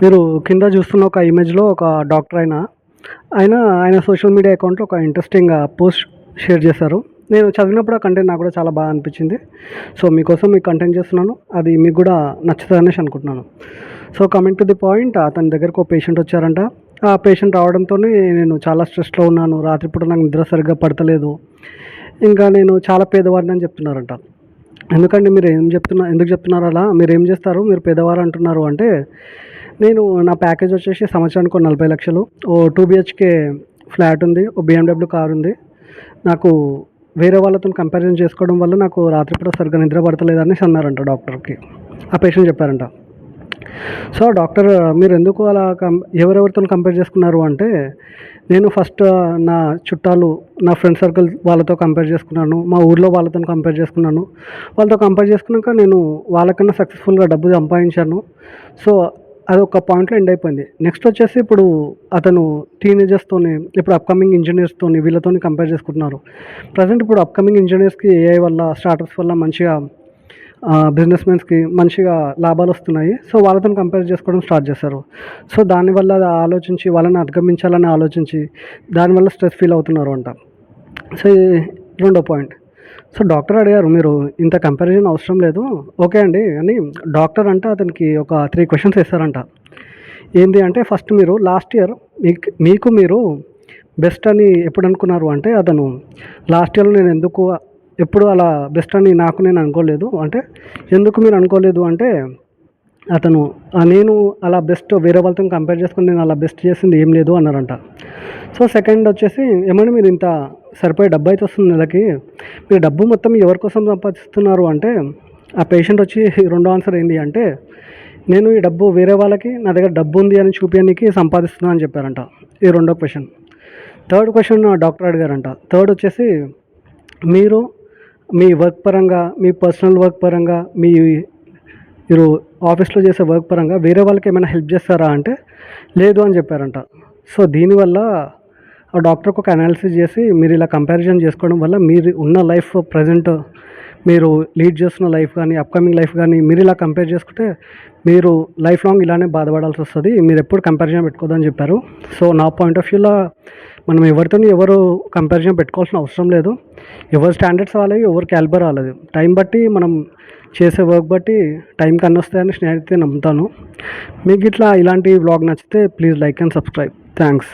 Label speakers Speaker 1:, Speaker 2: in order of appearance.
Speaker 1: మీరు కింద చూస్తున్న ఒక ఇమేజ్‌లో ఒక డాక్టర్ ఆయన ఆయన సోషల్ మీడియా అకౌంట్‌లో ఒక ఇంట్రెస్టింగ్ పోస్ట్ షేర్ చేశారు. నేను చదివినప్పుడు ఆ కంటెంట్ నాకు కూడా చాలా బాగా అనిపించింది. సో, మీకోసం ఈ కంటెంట్ చేస్తున్నాను. అది మీకు కూడా నచ్చుతదనేసి అనుకుంటున్నాను. So, coming to the point, అతని దగ్గరకు ఒక పేషెంట్ వచ్చారంట. ఆ పేషెంట్ రావడంతోనే నేను చాలా స్ట్రెస్‌లో ఉన్నాను. రాత్రిపూట నాకు నిద్ర సరిగ్గా పడతలేదు. ఇంకా నేను చాలా పేదవాడినని చెప్తున్నారంట. ఎందుకండి మీరు ఎందుకు చెప్తున్నారు అలా? మీరేం చేస్తారు? మీరు పేదవారు అంటున్నారు అంటే, నేను నా ప్యాకేజ్ వచ్చేసి సంవత్సరానికి ఓ 40,00,000, ఓ 2 బీహెచ్‌కే ఫ్లాట్ ఉంది. ఓ బీఎండబ్ల్యూ కార్ ఉంది. నాకు వేరే వాళ్ళతోని కంపారిజన్ చేసుకోవడం వల్ల నాకు రాత్రిపూట సరిగ్గా నిద్ర పడతలేదనేసి అన్నారంట డాక్టర్‌కి. ఆ పేషెంట్ చెప్పారంట. సో, డాక్టర్ మీరెందుకు అలా ఎవరెవరితోని కంపేర్ చేసుకున్నారు అంటే, నేను ఫస్ట్ నా చుట్టాలు, నా ఫ్రెండ్ సర్కిల్ వాళ్ళతో కంపేర్ చేసుకున్నాను. మా ఊర్లో వాళ్ళతోని కంపేర్ చేసుకున్నాను. వాళ్ళతో కంపేర్ చేసుకున్నాక నేను వాళ్ళకన్నా సక్సెస్‌ఫుల్‌గా డబ్బు సంపాదించాను. సో, అదొక పాయింట్‌లో ఎండ్ అయిపోయింది. నెక్స్ట్ వచ్చేసి ఇప్పుడు అతను టీనేజర్స్‌తోని, ఇప్పుడు అప్‌కమింగ్ ఇంజినీర్స్‌తోని వీళ్ళతోని కంపేర్ చేసుకుంటున్నారు. ప్రెజెంట్ ఇప్పుడు అప్‌కమింగ్ ఇంజినీర్స్‌కి ఏఐ వల్ల, స్టార్టప్స్ వల్ల మంచిగా బిజినెస్ మెన్స్‌కి మంచిగా లాభాలొస్తున్నాయి. సో, వాళ్ళతోని కంపేర్ చేసుకోవడం స్టార్ట్ చేశారు. సో, దానివల్ల అది ఆలోచించి వాళ్ళని అధిగమించాలని ఆలోచించి దానివల్ల స్ట్రెస్ ఫీల్ అవుతున్నారు అంట. సో, ఇది రెండో పాయింట్. సో, డాక్టర్ అడిగారు, "మీరు ఇంత కంపారిజన్ అవసరం లేదు. ఓకే అండి" అని డాక్టర్ అంటే అతనికి ఒక 3 క్వెషన్స్ ఏసారంట. ఏంది అంటే, ఫస్ట్ మీరు లాస్ట్ ఇయర్ మీకు మీరు బెస్ట్ అని ఎప్పుడు అనుకున్నారు అంటే, అతను లాస్ట్ ఇయర్‌లో నేను ఎందుకు ఎప్పుడు అలా బెస్ట్ అని నాకు నేను అనుకోలేదు. అంటే ఎందుకు మీరు అనుకోలేదు అంటే, అతను నేను అలా బెస్ట్ వేరే వాళ్ళతోని కంపేర్ చేసుకొని నేను అలా బెస్ట్ చేసింది ఏం లేదు అన్నారంట. సో, సెకండ్ వచ్చేసి, ఏమండి మీరు ఇంత సరిపోయే డబ్బైతే వస్తుంది నెలకి. మీరు డబ్బు మొత్తం ఎవరి కోసం సంపాదిస్తున్నారు అంటే, ఆ పేషెంట్ వచ్చి రెండో ఆన్సర్ ఏంది అంటే, నేను ఈ డబ్బు వేరే వాళ్ళకి నా దగ్గర డబ్బుంది అని చూపియనీకి సంపాదిస్తున్నా అని చెప్పారంట. ఇది రెండో క్వెషన్. థర్డ్ క్వెషన్ డాక్టర్ అడిగారంట. థర్డ్ వచ్చేసి, మీరు మీ వర్క్ పరంగా, మీ పర్సనల్ వర్క్ పరంగా, మీరు ఆఫీస్‌లో చేసే వర్క్ పరంగా వేరే వాళ్ళకేమైనా హెల్ప్ చేస్తారా అంటే, లేదు అని చెప్పారంట. సో, దీనివల్ల ఆ డాక్టర్‌కి ఒక అనాలిసిస్ చేసి, మీరు ఇలా కంపారిజన్ చేసుకోవడం వల్ల మీరు ఉన్న లైఫ్ ప్రెజెంట్ మీరు లీడ్ చేస్తున్న లైఫ్ గానీ, అప్‌కమింగ్ లైఫ్ గానీ మీరు ఇలా కంపేర్ చేసుకుంటే, మీరు లైఫ్ లాంగ్ ఇలానే బాధపడాల్సొస్తది. మీరెప్పుడు కంపారిజన్ పెట్టుకోవద్దని చెప్పారు. సో, నా పాయింట్ ఆఫ్ వ్యూలో మనం ఎవరు కంపారిజన్ పెట్టుకోవాల్సిన అవసరం లేదు. ఎవరి స్టాండర్డ్స్ వాళ్ళవి, ఎవరి క్యాలిబర్ వాళ్ళది. టైం బట్టి మనం చేసే వర్క్ బట్టి టైంకి అన్నీ వస్తాయని నేనైతే నమ్ముతాను. మీకు ఇట్లాంటి వ్లాగ్ నచ్చితే please like and subscribe. Thanks.